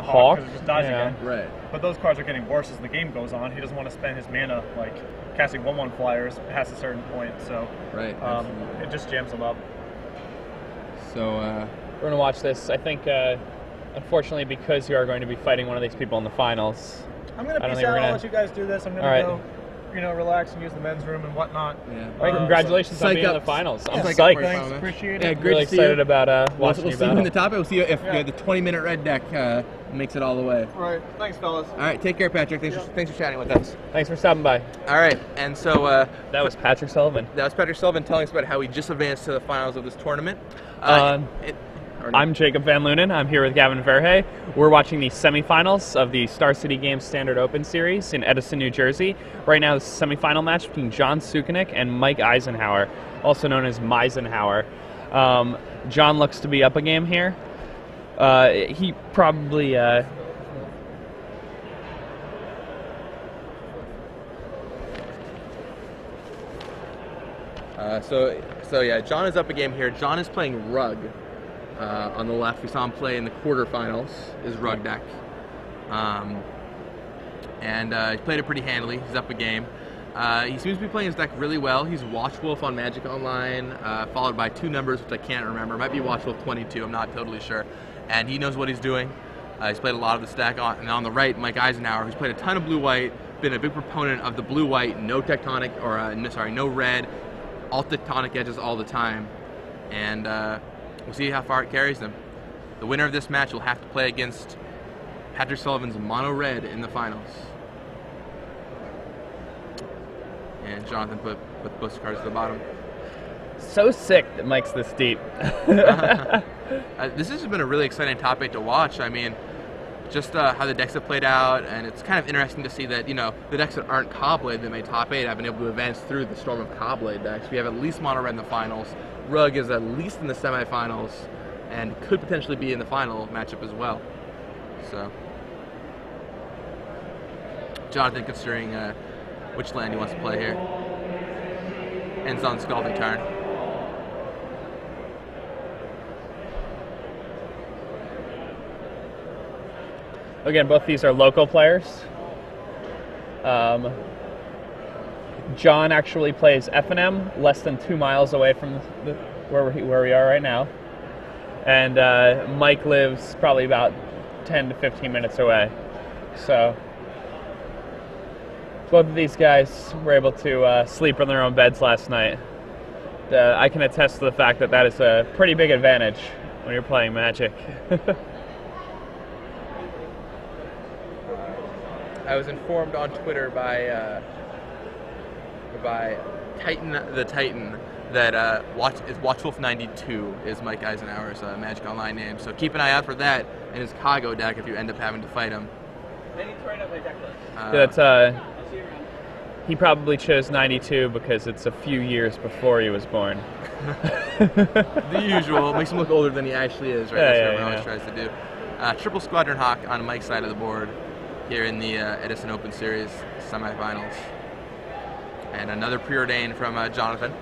Hawk because it just dies again. Right. But those cards are getting worse as the game goes on. He doesn't want to spend his mana like casting 1/1 flyers past a certain point, so Right. it just jams him up. So We're going to watch this. I think, unfortunately, because you are going to be fighting one of these people in the finals. I'm going to peace out. I'll let you guys do this. I'm going to go, relax and use the men's room and whatnot. yeah. All right, congratulations on being in the finals. I'm Psych psyched. up. Thanks, appreciate it. Yeah, great Really to see you. excited about watching We'll you see you in the battle. top. We'll see if the 20-minute red deck makes it all the way. All right. Thanks, fellas. All right, take care, Patrick. Thanks for chatting with us. Thanks for stopping by. All right, and so That was Patrick Sullivan. that was Patrick Sullivan telling us about how he just advanced to the finals of this tournament. I'm Jacob Van Lunen. I'm here with Gavin Verhey. We're watching the semifinals of the Star City Games Standard Open Series in Edison, New Jersey. Right now, the semifinal match between John Sukenik and Mike Eisenhauer, also known as Meisenhauer. John looks to be up a game here. He probably... So yeah, John is up a game here. John is playing Rug on the left. We saw him play in the quarterfinals, his Rug deck. He played it pretty handily. He's up a game. He seems to be playing his deck really well. He's Watch Wolf on Magic Online, followed by two numbers which I can't remember. It might be Watch Wolf 22, I'm not totally sure. And he knows what he's doing. He's played a lot of this deck. And on the right, Mike Eisenhauer, who's played a ton of blue-white, been a big proponent of the blue-white, no tectonic, no red, all tectonic edges all the time. And we'll see how far it carries them. The winner of this match will have to play against Patrick Sullivan's mono red in the finals. And Jonathan put both cards at the bottom. So sick that Mike's this deep. This has been a really exciting topic to watch. I mean, just how the decks have played out, and it's kind of interesting to see that, the decks that aren't Caw-Blade that made top 8 have been able to advance through the storm of Caw-Blade decks. We have at least mono red in the finals. Rug is at least in the semifinals, and could potentially be in the final matchup as well. So, Jonathan considering which land he wants to play here. Ends on Scalding Tarn. Again, both these are local players. John actually plays F&M, less than 2 miles away from where we are right now. And Mike lives probably about 10 to 15 minutes away. So both of these guys were able to sleep in their own beds last night. I can attest to the fact that is a pretty big advantage when you're playing Magic. I was informed on Twitter by Titan the Titan that Watchwolf 92 is Mike Eisenhower's Magic Online name. So keep an eye out for that in his Kago deck if you end up having to fight him. He probably chose 92 because it's a few years before he was born. The usual. Makes him look older than he actually is, right? That's what everyone always tries to do. Triple Squadron Hawk on Mike's side of the board here in the Edison Open Series semifinals. And another preordained from Jonathan.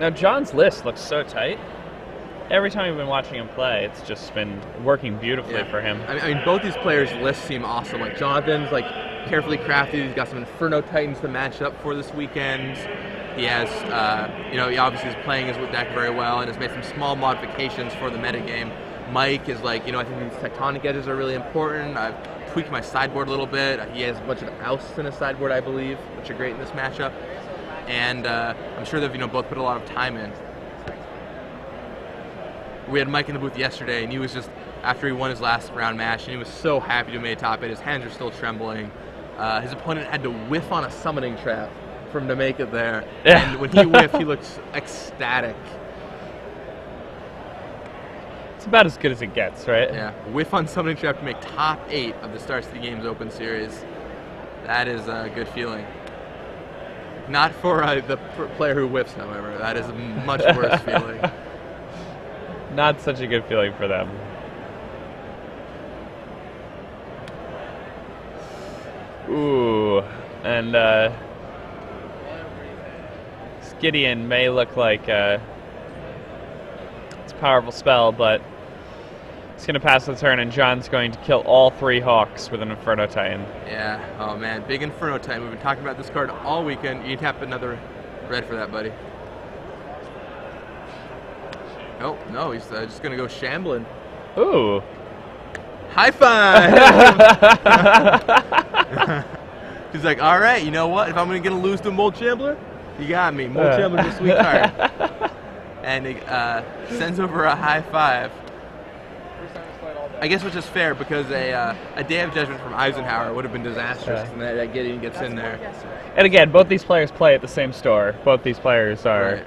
Now John's list looks so tight. Every time we've been watching him play, it's just been working beautifully for him. I mean, both these players' lists seem awesome. Like Jonathan's carefully crafted. He's got some Inferno Titans to match up for this weekend. He has, he obviously is playing his deck very well and has made some small modifications for the metagame. Mike is I think these tectonic edges are really important. I've tweaked my sideboard a little bit. He has a bunch of ousts in his sideboard, I believe, which are great in this matchup. And I'm sure they've both put a lot of time in. We had Mike in the booth yesterday, and he was just, after he won his last round match, and he was so happy to make top 8. His hands are still trembling. His opponent had to whiff on a summoning trap for him to make it there. Yeah. And when he whiffed, he looked ecstatic. It's about as good as it gets, right? Yeah, whiff on summoning trap to make top 8 of the Star City Games Open Series. That is a good feeling. Not for the player who whiffs, however. That is a much worse feeling. Not such a good feeling for them. Ooh, and Gideon may look like it's a powerful spell, but it's going to pass the turn, and John's going to kill all 3 Hawks with an Inferno Titan. Yeah, oh man, big Inferno Titan. We've been talking about this card all weekend. You tap another red for that, buddy. Oh, no, he's just going to go shambling. Ooh. High five! He's like, all right, you know what? If I'm going to lose to Mold Shambler, you got me. Mold Shambler's a sweet card. And he sends over a high five. I guess which is fair because a Day of Judgment from Eisenhauer would have been disastrous, and that Gideon gets in there. And again, both these players play at the same store. Both these players are, Right.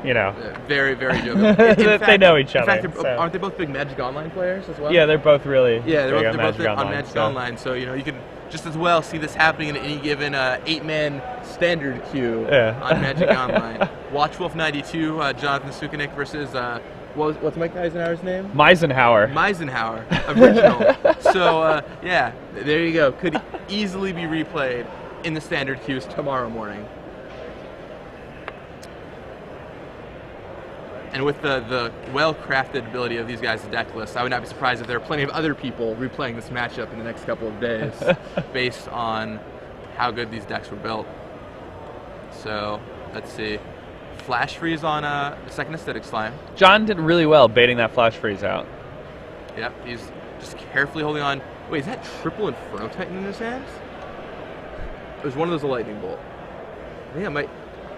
you know, very, very good. they know each other. In fact, aren't they both big Magic Online players as well? Yeah, they're both really they're big both on on Magic Online. So you know you can just as well see this happening in any given 8-man standard queue on Magic Online. Watchwolf 92, Jonathan Sukenik versus what's Mike Eisenhower's name? Eisenhauer. Original. So yeah, there you go. Could easily be replayed in the standard queues tomorrow morning. And with the well-crafted ability of these guys' deck lists, I would not be surprised if there are plenty of other people replaying this matchup in the next couple of days based on how good these decks were built. So, let's see. Flash Freeze on a second Aesthetic Slime. John did really well baiting that Flash Freeze out. Yep, he's just carefully holding on. Wait, is that triple Inferno Titan in his hands? It was one of those a Lightning Bolt. Yeah,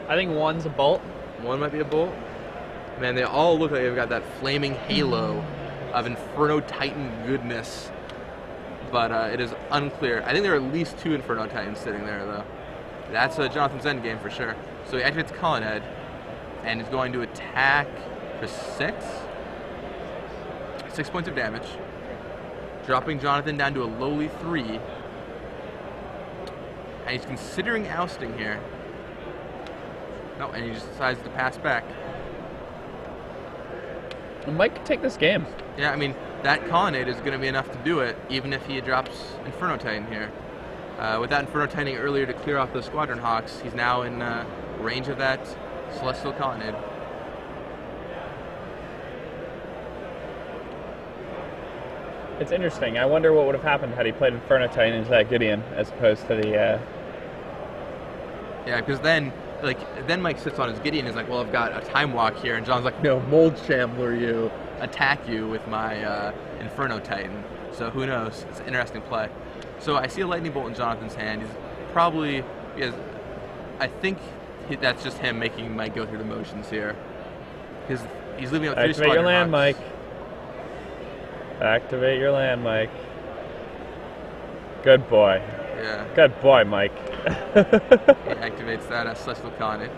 I think one's a bolt. One might be a bolt. Man, they all look like they've got that flaming halo of Inferno Titan goodness. But it is unclear. I think there are at least 2 Inferno Titans sitting there, though. That's Jonathan's endgame for sure. So he activates Colin Head, and is going to attack for 6. 6 points of damage. Dropping Jonathan down to a lowly 3. And he's considering ousting here. No, and he just decides to pass back. Mike could take this game. Yeah, I mean, that Colonnade is going to be enough to do it, even if he drops Inferno Titan here. With that Inferno Titan earlier to clear off those Squadron Hawks, he's now in range of that Celestial Colonnade. It's interesting. I wonder what would have happened had he played Inferno Titan into that Gideon as opposed to the... Yeah, because then Mike sits on his Gideon and is like, well, I've got a Time Walk here. And John's like, no, Mold Shambler you. Attack you with my Inferno Titan. So who knows? It's an interesting play. So I see a Lightning Bolt in Jonathan's hand. I think that's just him making Mike go through the motions here. Because he's leaving out 3 Activate your land, Hawks. Mike. Activate your land, Mike. Good boy. Yeah. Good boy, Mike. He activates that Celestial Colonnade.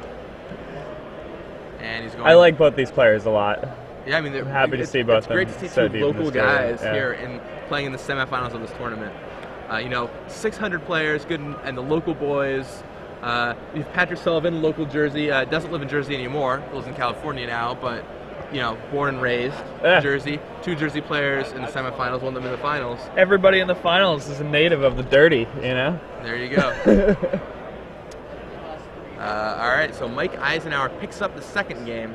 And he's going... I like both these players a lot. Yeah, I mean, I'm happy to see both It's great to see so two deep in local this tournament. guys here and playing in the semifinals of this tournament. 600 players, good, and the local boys. We have Patrick Sullivan, local Jersey. Doesn't live in Jersey anymore. Lives in California now, but born and raised in Jersey. 2 Jersey players in the semifinals, one of them in the finals. Everybody in the finals is a native of the dirty, There you go. All right, so Mike Eisenhauer picks up the second game,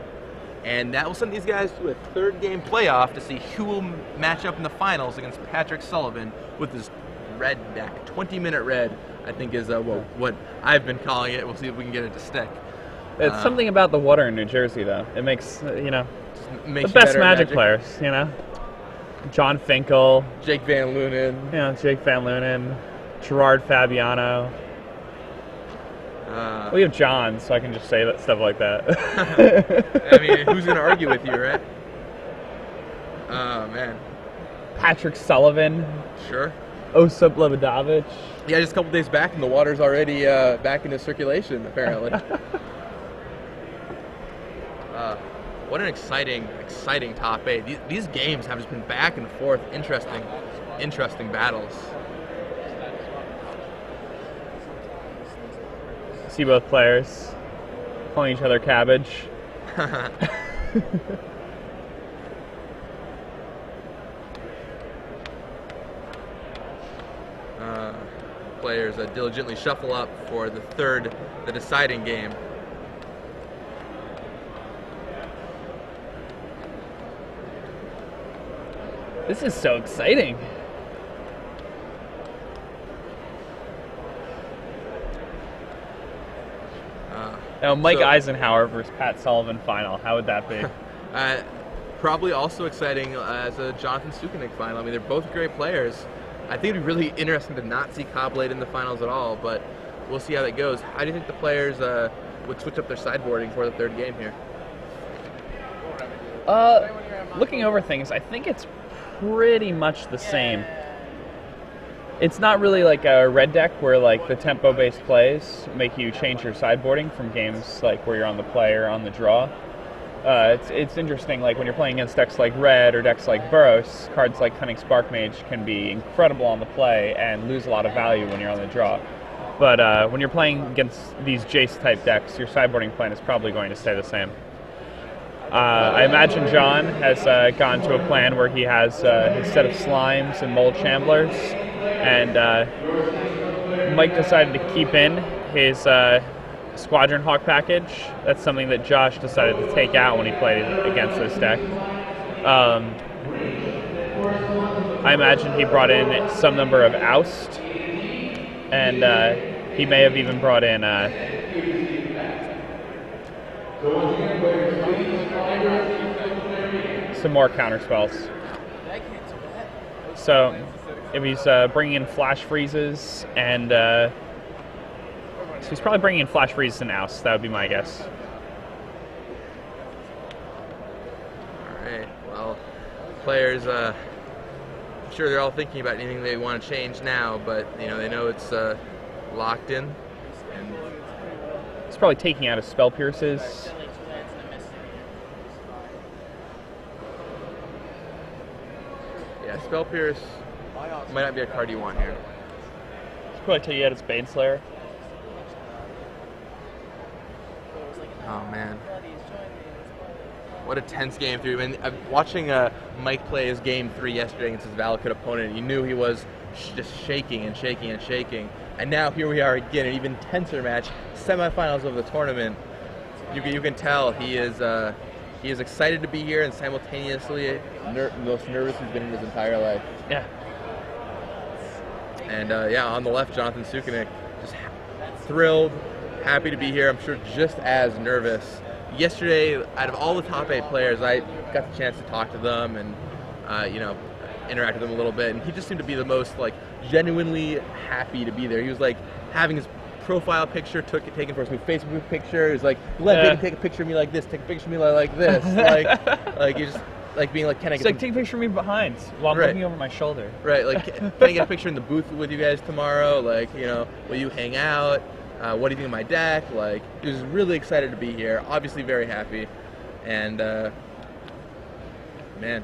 and that will send these guys to a 3rd game playoff to see who will match up in the finals against Patrick Sullivan with his red deck. 20-minute red, I think, is what I've been calling it. We'll see if we can get it to stick. It's something about the water in New Jersey, though. It makes, makes the best Magic players, John Finkel. Jake Van Lunen. Jake Van Lunen. Gerard Fabiano. We have John, so I can just say stuff like that. I mean, who's going to argue with you, right? Oh, man. Patrick Sullivan. Sure. Osip Lebedovich. Yeah, just a couple days back, and the water's already back into circulation, apparently. What an exciting top 8. These games have just been back and forth, interesting battles. See both players calling each other cabbage. players diligently shuffle up for the deciding game. This is so exciting. Now, Mike Eisenhauer versus Pat Sullivan final. How would that be? Probably also exciting as a Jonathan Sukenik final. I mean, they're both great players. I think it'd be really interesting to not see Coblade in the finals at all, but we'll see how that goes. How do you think the players would switch up their sideboarding for the third game here? Looking over things, I think it's pretty much the same. It's not really like a red deck where like the tempo-based plays make you change your sideboarding from games like where you're on the play or on the draw. It's interesting, like when you're playing against decks like Red or decks like Burrows, cards like Cunning Spark Mage can be incredible on the play and lose a lot of value when you're on the draw. But when you're playing against these Jace-type decks, your sideboarding plan is probably going to stay the same. I imagine John has gone to a plan where he has his set of Slimes and Mold Chamblers, and Mike decided to keep in his Squadron Hawk package. That's something that Josh decided to take out when he played against this deck. I imagine he brought in some number of Oust, and he may have even brought in some more counter spells. So if he's bringing in Flash Freezes and so he's probably bringing in Flash Freezes and Oust. That would be my guess. All right. Well, players, I'm sure they're all thinking about anything they want to change now, but you know they know it's locked in. And he's probably taking out his Spell Pierces. Yeah, Spell Pierce might not be a card you want here. He's probably taking out his Baneslayer. Oh man, what a tense game 3. I mean, watching Mike play his game 3 yesterday against his Valakut opponent, you knew he was just shaking and shaking and shaking. And now here we are again, an even tenser match, semifinals of the tournament. You can tell he is excited to be here and simultaneously the most nervous he's been in his entire life. Yeah. And yeah, on the left, Jonathan Sukenik, just thrilled, happy to be here. I'm sure just as nervous. Yesterday, out of all the top 8 players, I got the chance to talk to them and you know, interact with them a little bit. And he just seemed to be the most like genuinely happy to be there. He was like having his profile picture taken for his new Facebook picture. He was like, Glenn, take a picture of me like this. Take a picture of me like this. like you just like being like, can I get? It's like take a picture of me behind while I'm looking over my shoulder. Right. Like, can I get a picture in the booth with you guys tomorrow? Like, you know, will you hang out? What do you think of my deck? Like, he was really excited to be here. Obviously, very happy, and man.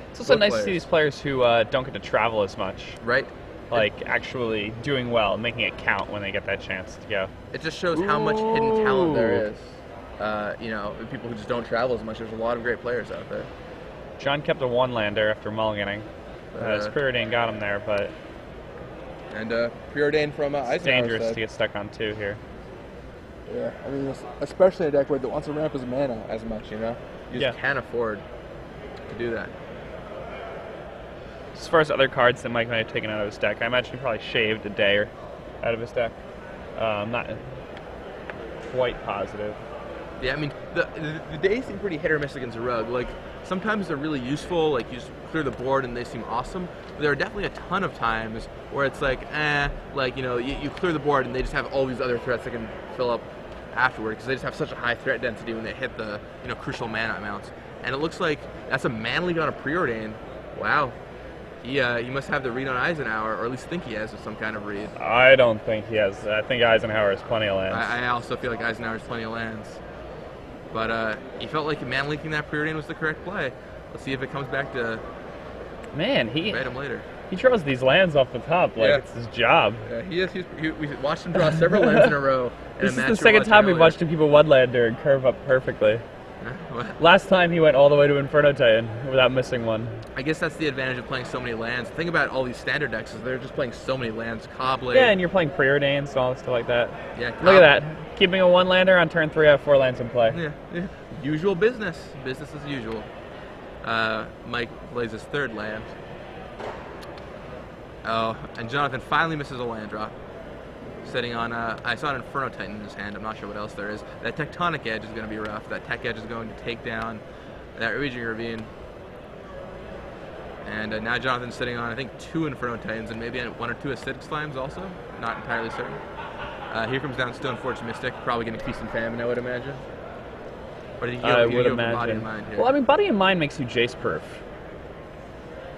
It's also nice to see these players who don't get to travel as much. Right. Like actually doing well, making it count when they get that chance to go. It just shows how much hidden talent there is. You know, people who just don't travel as much. There's a lot of great players out there. John kept a 1-lander after mulliganing. His Preordain got him there, but... And Preordain from Eisenhauer. It's dangerous to get stuck on 2 here. Yeah, I mean, especially a deck where that wants to ramp his mana as much, you know? You just can't afford to do that. As far as other cards that Mike might have taken out of his deck, I imagine he probably shaved a day out of his deck. I'm not quite positive. Yeah, I mean, the days seem pretty hit or miss against a Rogue. Like, sometimes they're really useful, like you just clear the board and they seem awesome. But there are definitely a ton of times where it's like, like, you know, you clear the board and they just have all these other threats that can fill up afterward because they just have such a high threat density when they hit the, you know, crucial mana amounts. And it looks like that's a mana lead on a Preordain. Wow. He must have the read on Eisenhauer, or at least think he has some kind of read. I don't think he has. I think Eisenhauer has plenty of lands. I also feel like Eisenhauer has plenty of lands. But he felt like man leaking that Preordain was the correct play. Let's see if it comes back to bite him later. He draws these lands off the top like it's his job. Yeah, we watched him draw several lands in a row. This is the second time we've watched him keep a 1-lander and curve up perfectly. Last time he went all the way to Inferno Titan without missing one. I guess that's the advantage of playing so many lands. The thing about all these standard decks is they're just playing so many lands. Cobblade. Yeah, and you're playing preordains and all stuff like that. Yeah, Look at that. Keeping a 1-lander on turn 3, I have 4 lands in play. Yeah. Usual business. Business as usual. Mike plays his 3rd land. Oh, and Jonathan finally misses a land drop. Sitting on, I saw an Inferno Titan in his hand. I'm not sure what else there is. That Tectonic Edge is going to be rough. That Tech Edge is going to take down that Raging Ravine. And now Jonathan's sitting on, I think, 2 Inferno Titans and maybe 1 or 2 Acidic Slimes also. Not entirely certain. Here comes down Stoneforge Mystic. Probably getting Feast and Famine, I would imagine. Or did you I would go imagine. for Body and Mind here? Well, I mean, Body and Mind makes you Jace proof.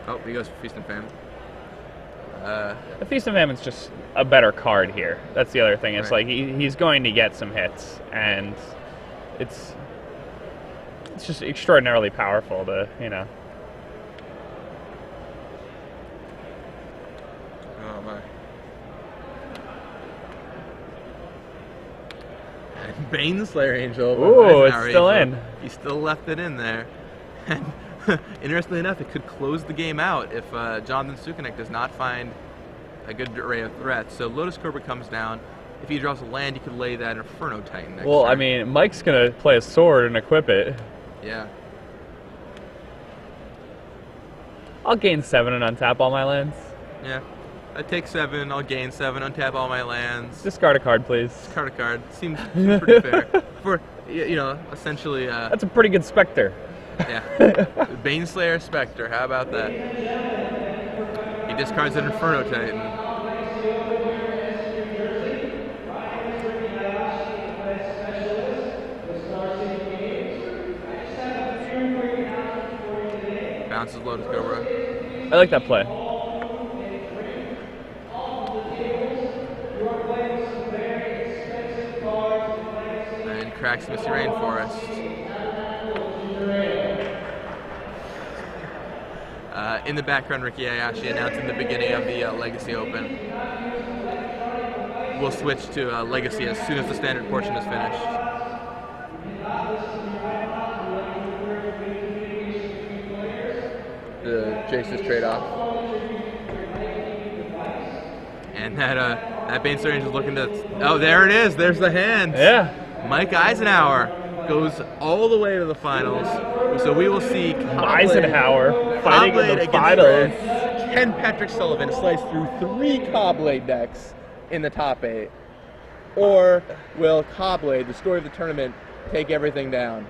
Oh, he goes for Feast and Famine. The Feast and Famine's just a better card here. That's the other thing. It's Right. like he's going to get some hits, and it's just extraordinarily powerful to, you know. Oh my. And Baneslayer Angel. Ooh, it's still in. He still left it in there. And interestingly enough, it could close the game out if Jonathan Sukenik does not find a good array of threats. So Lotus Cobra comes down. If he draws a land, he could lay that Inferno Titan next Well, turn. I mean, Mike's going to play a sword and equip it. Yeah. I'll gain 7 and untap all my lands. Yeah. I take 7, I'll gain 7, untap all my lands. Discard a card, please. Discard a card. Seems pretty fair. For, you know, essentially... That's a pretty good Spectre. Yeah. Baneslayer Spectre, how about that? He discards an Inferno Titan. Bounces Lotus Cobra. I like that play. And cracks Misty Rainforest. In the background, Ricky Ayashi announcing the beginning of the Legacy Open. We'll switch to Legacy as soon as the standard portion is finished. The Jace's trade-off. And that Baneslayer Angel is looking to... Oh, there it is! There's the hand! Yeah. Mike Eisenhauer goes all the way to the finals. So we will see Eisenhauer fighting in the against finals. Ken Patrick Sullivan slice through 3 Cobblade decks in the top 8. Or will Cobblade, the story of the tournament, take everything down?